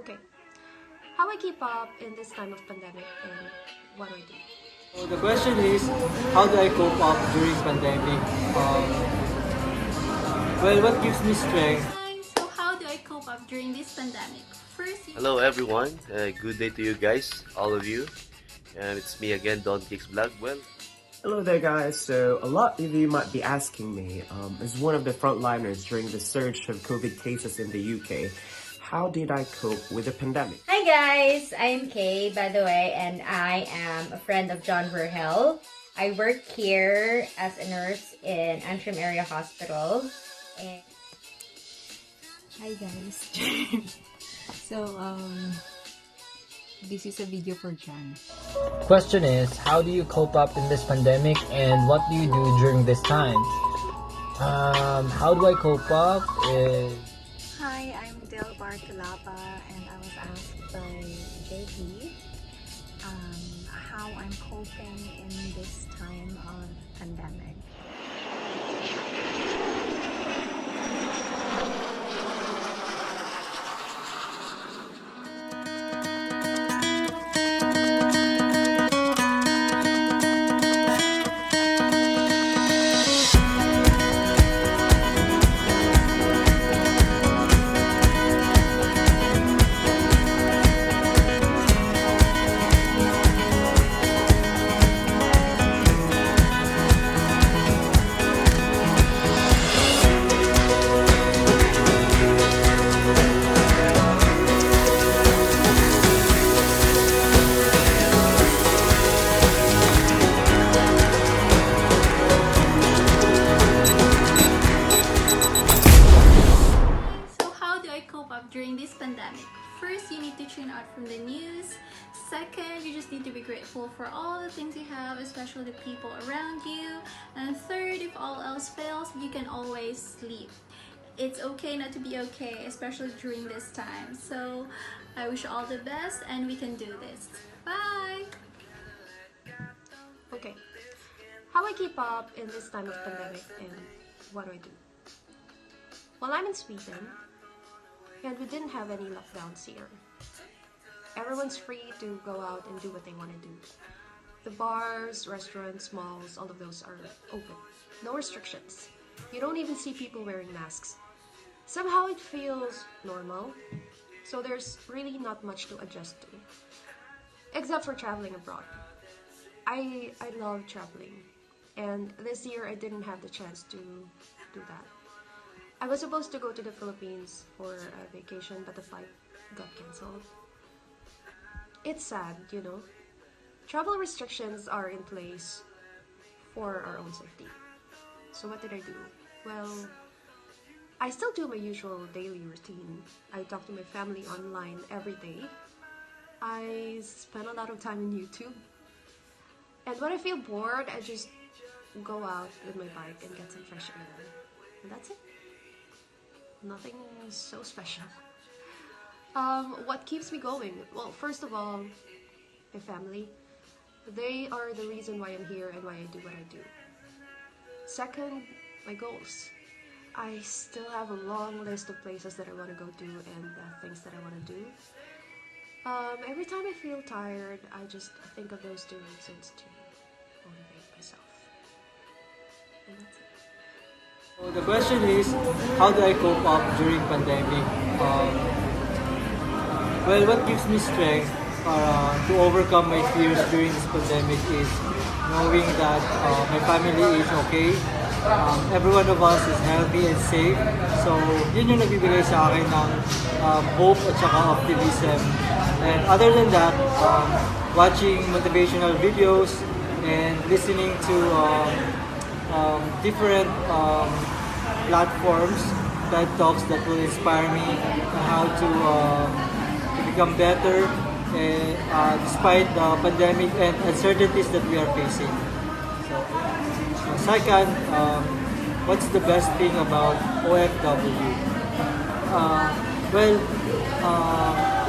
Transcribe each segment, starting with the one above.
Okay. How I keep up in this time of pandemic and what do I do? So the question is, how do I cope up during pandemic? Well, what gives me strength? Hi, so how do I cope up during this pandemic? Hello everyone, good day to you guys, all of you. And it's me again, Don Kicks Vlog. Well, Hello there guys, so a lot of you might be asking me, as one of the frontliners during the surge of COVID cases in the UK, how did I cope with the pandemic? Hi guys, I'm Kay, by the way, and I am a friend of John Vergel. I work here as a nurse in Antrim Area Hospital. And Hi guys. So this is a video for Jan. Question is, how do you cope up in this pandemic and what do you do during this time? How do I cope up is... Hi, I'm Del Bartolapa and I was asked by JP how I'm coping in this time of pandemic. So how do I cope up during this pandemic? First, you need to tune out from the news. Second, you just need to be grateful for all the things you have, especially the people around you. And third, if all else fails, you can always sleep. It's okay not to be okay, especially during this time. So I wish you all the best and we can do this. Bye! Okay. How I keep up in this time of pandemic and what do I do? Well, I'm in Sweden and we didn't have any lockdowns here. Everyone's free to go out and do what they want to do. The bars, restaurants, malls, all of those are open. No restrictions. You don't even see people wearing masks. Somehow it feels normal, so there's really not much to adjust to, except for traveling abroad. I love traveling, and this year I didn't have the chance to do that. I was supposed to go to the Philippines for a vacation, but the flight got cancelled. It's sad, you know. Travel restrictions are in place for our own safety. So what did I do? Well, I still do my usual daily routine. I talk to my family online every day. I spend a lot of time on YouTube. And when I feel bored, I just go out with my bike and get some fresh air. And that's it. Nothing so special. What keeps me going? Well, first of all, my family. They are the reason why I'm here and why I do what I do. Second, my goals. I still have a long list of places that I want to go to and things that I want to do. Every time I feel tired, I just think of those two reasons to motivate myself. And that's it. So the question is, how do I cope up during pandemic? Well, what gives me strength to overcome my fears during this pandemic is knowing that my family is okay. Every one of us is healthy and safe. So, yun yung nagbibigay sa akin ng hope at saka optimism. And other than that, watching motivational videos and listening to different platforms, TED Talks that will inspire me on how to become better despite the pandemic and uncertainties that we are facing. So second, what's the best thing about OFW? Well,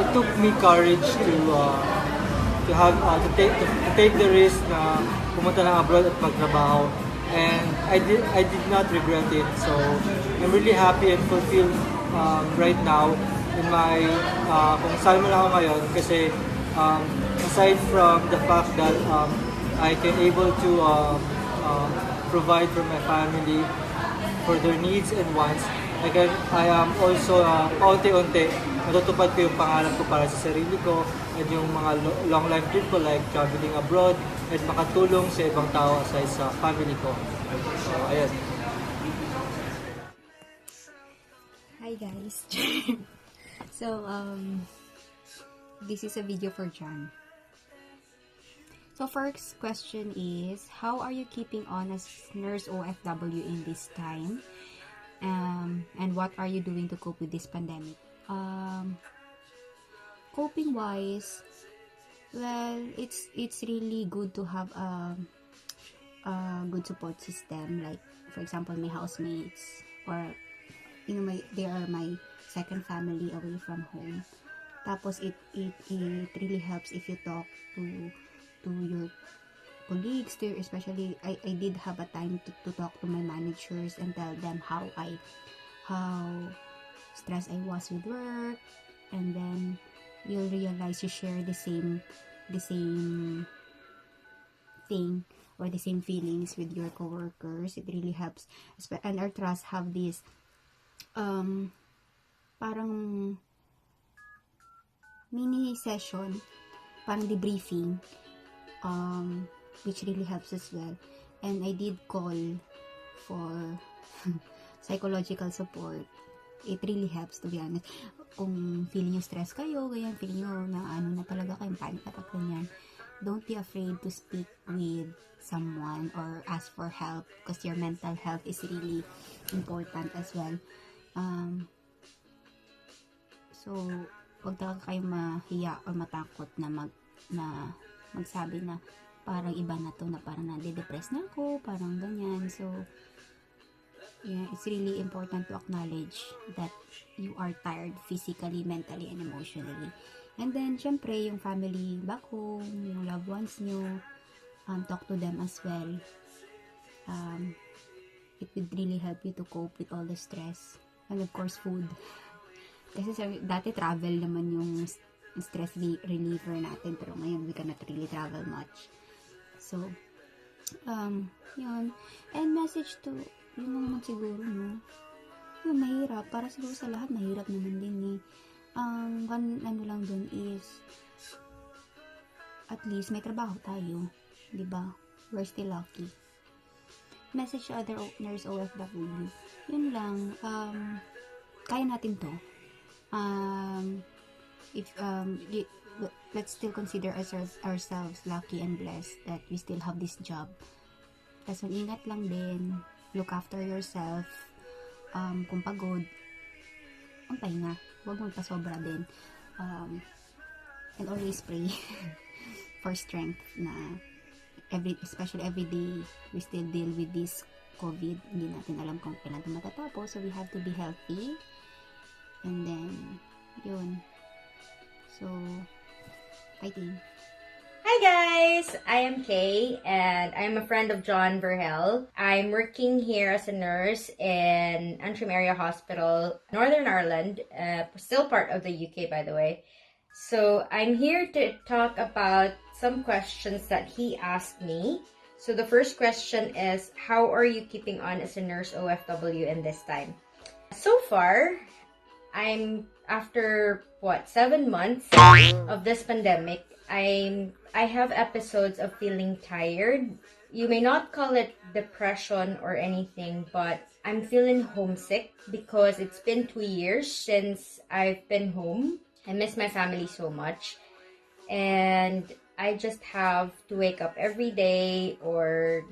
it took me courage to take the risk na pumunta ng abroad at magtrabaho, and I did not regret it. So I'm really happy and fulfilled right now in my kung saan man ako ngayon kasi aside from the fact that I can able to provide for my family for their needs and wants, I am also paunti-unti natutupad ko yung pangarap ko para sa sarili ko and yung mga long life dream ko like traveling abroad and makatulong sa ibang tao aside sa family ko. So, ayan. Hi guys. So this is a video for John. So first question is, how are you keeping on as nurse OFW in this time? And what are you doing to cope with this pandemic? Coping wise, well, it's really good to have a good support system, like for example my housemates, or they are my second family away from home. Tapos it really helps if you talk to your colleagues there, especially I did have a time to talk to my managers and tell them how stressed I was with work, and then you'll realize you share the same thing or the same feelings with your coworkers. It really helps, and our trust have this parang mini session, parang debriefing, which really helps as well. And I did call for psychological support. It really helps, to be honest. Kung feeling nyo stress kayo, ganyan, feeling nyo na na talaga kayong panic attack, ganyan, don't be afraid to speak with someone or ask for help, because your mental health is really important as well. So, huwag talaga kayong mahiya or matakot na magsabi na parang iba na to, na parang nade-depress na ako, parang ganyan. So, yeah, it's really important to acknowledge that you are tired physically, mentally, and emotionally. And then, syempre, yung family back home, yung loved ones nyo, talk to them as well. It would really help you to cope with all the stress. And of course, food. Kasi dati travel naman yung stress reliever natin, pero ngayon we cannot really travel much. So, yun. And message to, yun naman siguro, no? Yung mahirap, para siguro sa lahat, mahirap naman din eh. Ano lang dun is, at least may trabaho tayo, diba? We're still lucky. Message to other nurse OFW, yun lang, kaya natin to. Let's still consider ourselves lucky and blessed that we still have this job. Tapos mag-ingat lang din, look after yourself, kung pagod, ang pahinga, huwag mong pasobra din, and always pray for strength na especially every day we still deal with this COVID. Hindi natin alam kung kailan ito matatapos, so we have to be healthy. And then, yun. So, fighting. Hi guys! I am Kay, and I'm a friend of John Vergel. I'm working here as a nurse in Antrim Area Hospital, Northern Ireland, still part of the UK, by the way. So I'm here to talk about some questions that he asked me. So the first question is, how are you keeping on as a nurse OFW in this time? So far, after 7 months of this pandemic, I have episodes of feeling tired. You may not call it depression or anything, but I'm feeling homesick because it's been 2 years since I've been home. I miss my family so much, and I just have to wake up every day, or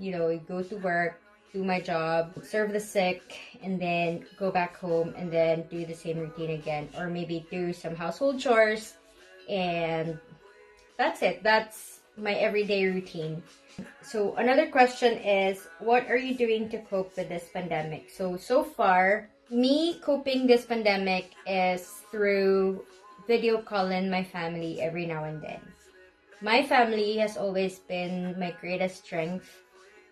go to work, do my job, serve the sick, and then go back home and then do the same routine again, or maybe do some household chores, and that's it. That's my everyday routine. So another question is, what are you doing to cope with this pandemic? So far, me coping this pandemic is through video calling my family every now and then. My family has always been my greatest strength.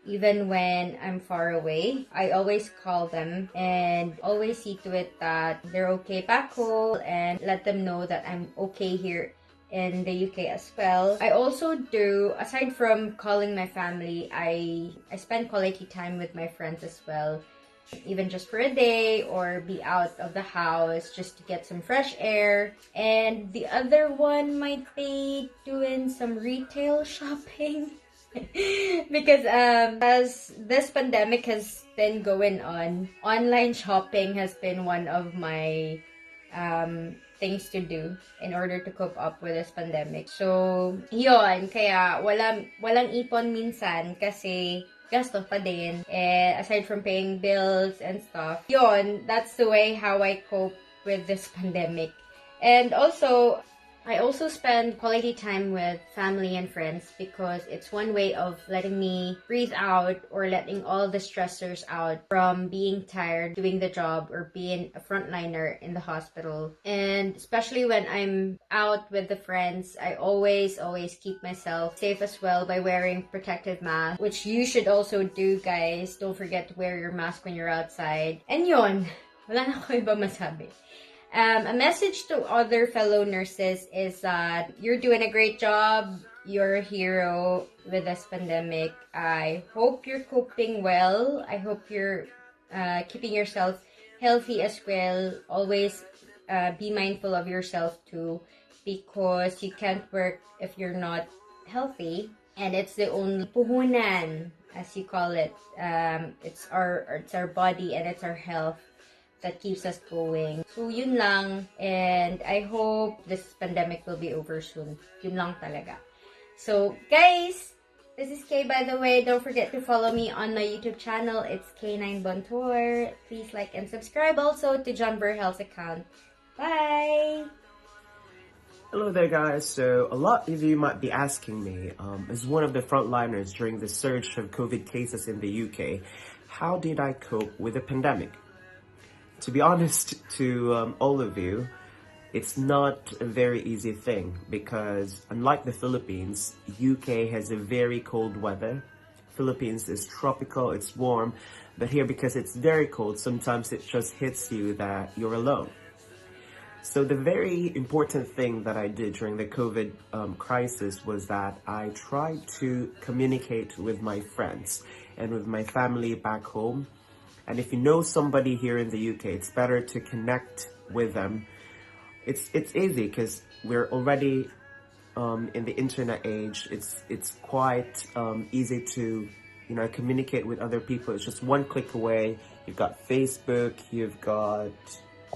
even when I'm far away. I always call them and always see to it that they're okay back home and let them know that I'm okay here in the UK as well. I also do, aside from calling my family, I spend quality time with my friends as well. Even just for a day or be out of the house just to get some fresh air. And the other one might be doing some retail shopping. Because as this pandemic has been going on, online shopping has been one of my things to do in order to cope up with this pandemic. So, yun, kaya walang ipon minsan kasi gasto pa din. And aside from paying bills and stuff, yun, that's the way how I cope with this pandemic. And also, I also spend quality time with family and friends because it's one way of letting me breathe out or letting all the stressors out from being tired doing the job or being a frontliner in the hospital. And especially when I'm out with the friends, I always keep myself safe as well by wearing protective masks, which you should also do, guys. Don't forget to wear your mask when you're outside. And yun, wala na ako iba masabi. A message to other fellow nurses is that you're doing a great job. You're a hero with this pandemic. I hope you're coping well. I hope you're keeping yourself healthy as well. Always be mindful of yourself too, because you can't work if you're not healthy. And it's the only puhunan, as you call it. It's our body and it's our health that keeps us going. So, yun lang. And I hope this pandemic will be over soon. Yun lang talaga. So, guys, this is Kay, by the way. Don't forget to follow me on my YouTube channel. It's K9 Bontour. Please like and subscribe also to John Vergel's account. Bye! Hello there, guys. So a lot of you might be asking me, as one of the frontliners during the surge of COVID cases in the UK, how did I cope with the pandemic? To be honest to all of you, it's not a very easy thing because unlike the Philippines, UK has a very cold weather. Philippines is tropical, it's warm, but here because it's very cold, sometimes it just hits you that you're alone. So the very important thing that I did during the COVID crisis was that I tried to communicate with my friends and with my family back home. And if you know somebody here in the UK, it's better to connect with them. It's easy because we're already in the internet age. It's quite easy to communicate with other people. It's just one click away. You've got Facebook, you've got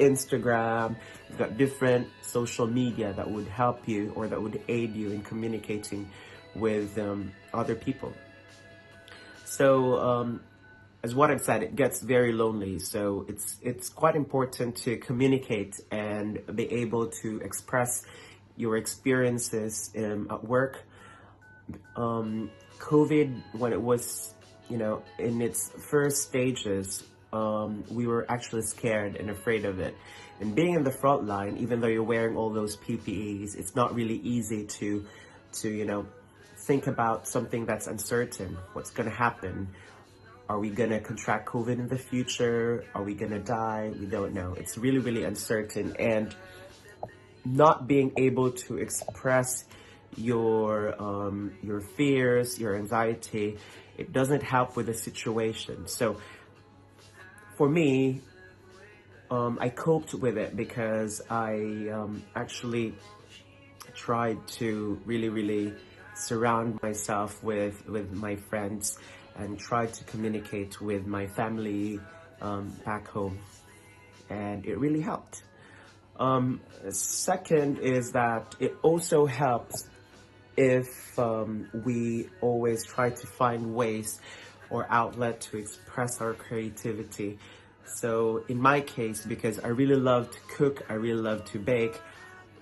Instagram, you've got different social media that would help you or that would aid you in communicating with other people. So as what I've said, it gets very lonely, so it's quite important to communicate and be able to express your experiences at work. COVID, when it was, in its first stages, we were actually scared and afraid of it. And being in the front line, even though you're wearing all those PPEs, it's not really easy to think about something that's uncertain. What's going to happen? Are we going to contract COVID in the future? Are we going to die? We don't know. It's really, really uncertain. And not being able to express your fears, your anxiety, it doesn't help with the situation. So for me, I coped with it because I actually tried to really, really surround myself with my friends and try to communicate with my family back home, and it really helped. Second is that it also helps if we always try to find ways or outlet to express our creativity. So in my case, because I really love to cook, I really love to bake,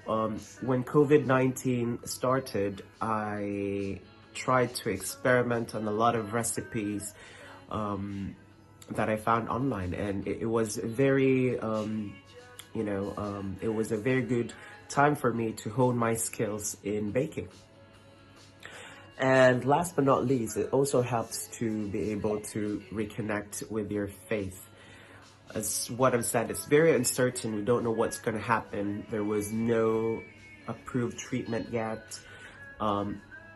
when COVID-19 started, I tried to experiment on a lot of recipes that I found online, and it was very it was a very good time for me to hone my skills in baking. And last but not least, it also helps to be able to reconnect with your faith. As what I've said, it's very uncertain. We don't know what's going to happen. There was no approved treatment yet.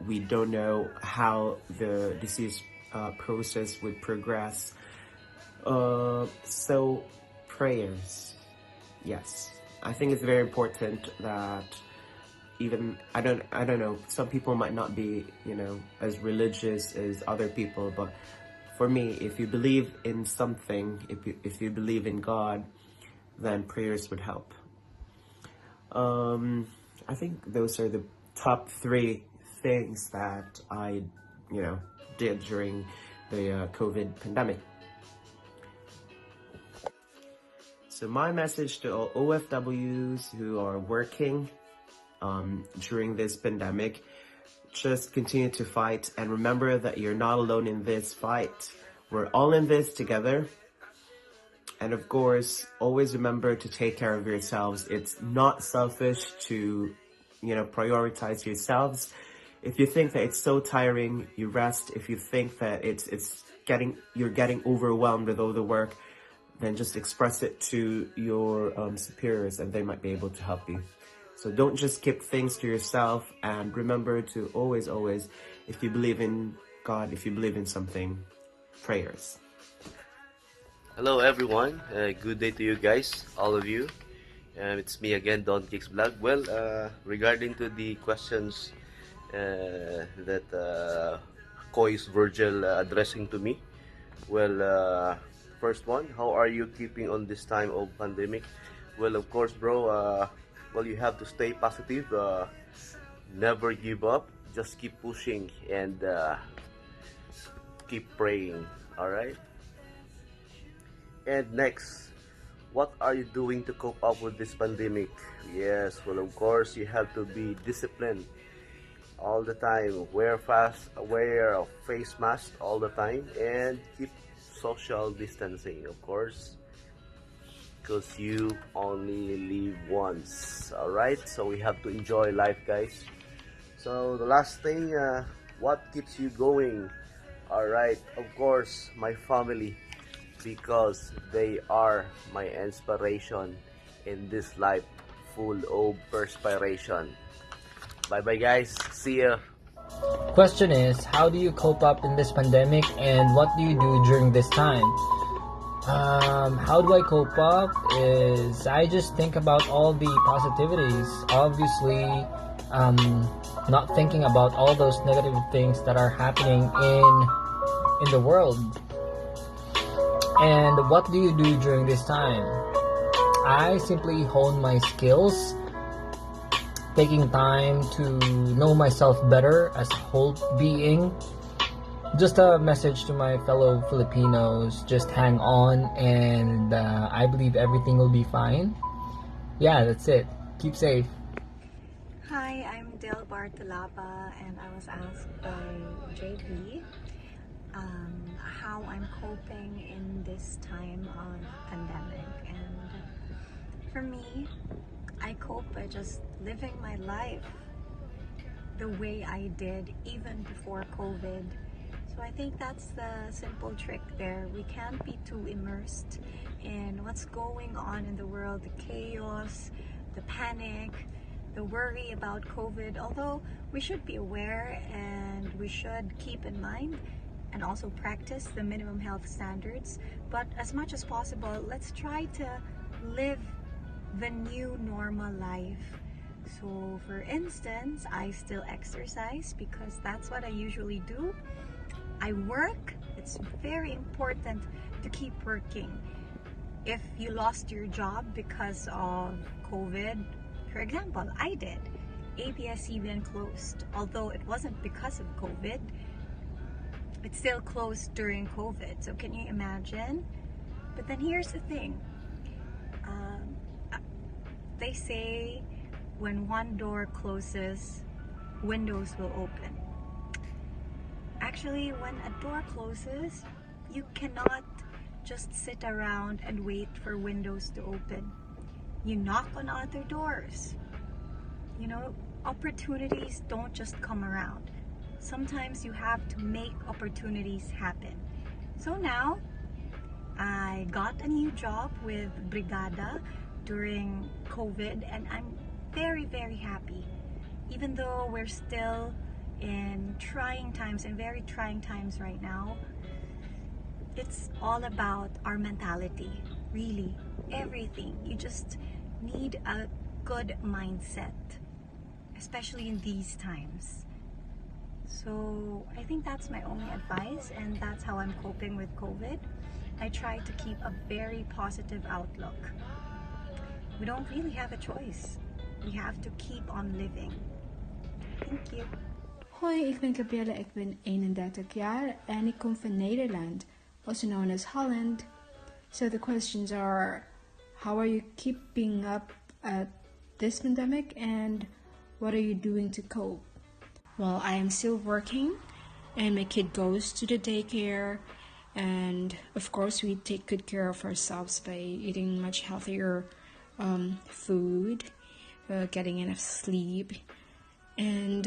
We don't know how the disease process would progress. So prayers, yes. I think it's very important that even, I don't know, some people might not be, as religious as other people, but for me, if you believe in something, if you believe in God, then prayers would help. I think those are the top 3 things that I, did during the COVID pandemic. So my message to all OFWs who are working during this pandemic, just continue to fight and remember that you're not alone in this fight. We're all in this together. And of course, always remember to take care of yourselves. It's not selfish to, prioritize yourselves. If you think that it's so tiring, you rest. If you think that you're getting overwhelmed with all the work, then just express it to your superiors and they might be able to help you. So don't just keep things to yourself, and remember to always, if you believe in God, if you believe in something, prayers. Hello everyone, good day to you guys, all of you. It's me again, Don Kicks Vlog. Well, regarding to the questions that Koi's Vergel addressing to me. Well, first one, how are you keeping on this time of pandemic? Well, of course, bro, well, you have to stay positive, never give up, just keep pushing and keep praying, alright? And next, what are you doing to cope up with this pandemic? Yes, well, of course, you have to be disciplined all the time. Wear a face mask all the time, and keep social distancing, of course, because you only live once. Alright, so we have to enjoy life, guys. So the last thing, what keeps you going? Alright, of course, my family, because they are my inspiration in this life full of perspiration. Bye bye guys, see ya. Question is, how do you cope up in this pandemic and what do you do during this time? How do I cope up is I just think about all the positivities. Obviously, not thinking about all those negative things that are happening in the world. And what do you do during this time? I simply hone my skills, taking time to know myself better as a whole being. Just a message to my fellow Filipinos, just hang on, and I believe everything will be fine. Yeah, that's it. Keep safe. Hi, I'm Del Bartolapa, and I was asked by JP how I'm coping in this time of pandemic. And for me, I cope by just living my life the way I did even before COVID. So I think that's the simple trick there. We can't be too immersed in what's going on in the world, the chaos, the panic, the worry about COVID, although we should be aware and we should keep in mind and also practice the minimum health standards. But as much as possible, let's try to live the new normal life. So for instance, I still exercise because that's what I usually do. I work. It's very important to keep working. If you lost your job because of COVID, for example, I did. ABS-CBN closed. Although it wasn't because of COVID, it still closed during COVID. So can you imagine? But then here's the thing. They say when one door closes, windows will open. Actually, when a door closes, you cannot just sit around and wait for windows to open. You knock on other doors. You know, opportunities don't just come around. sometimes you have to make opportunities happen. So now, I got a new job with Brigada during COVID, and I'm very, very happy. Even though we're still in trying times, and very trying times right now, it's all about our mentality. Really, everything. You just need a good mindset, especially in these times. So I think that's my only advice, and that's how I'm coping with COVID. I try to keep a very positive outlook. We don't really have a choice. We have to keep on living. Thank you. Hoi, ik ben Gabrielle, ik ben 31 jaar en ik kom van Nederland, also known as Holland. So the questions are, how are you keeping up at this pandemic and what are you doing to cope? Well, I am still working and my kid goes to the daycare, and of course we take good care of ourselves by eating much healthier food, getting enough sleep, and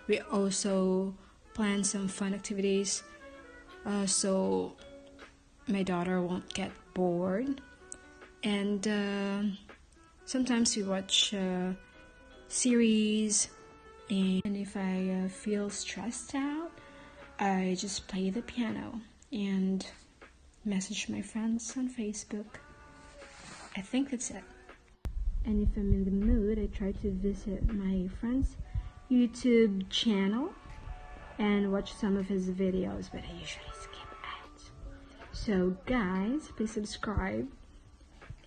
we also plan some fun activities so my daughter won't get bored, and sometimes we watch series, and if I feel stressed out, I just play the piano and message my friends on Facebook. I think that's it. And if I'm in the mood, I try to visit my friend's YouTube channel and watch some of his videos, but I usually skip ads. So guys, please subscribe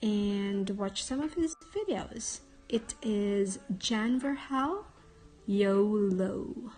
and watch some of his videos. It is Vergel, YOLO.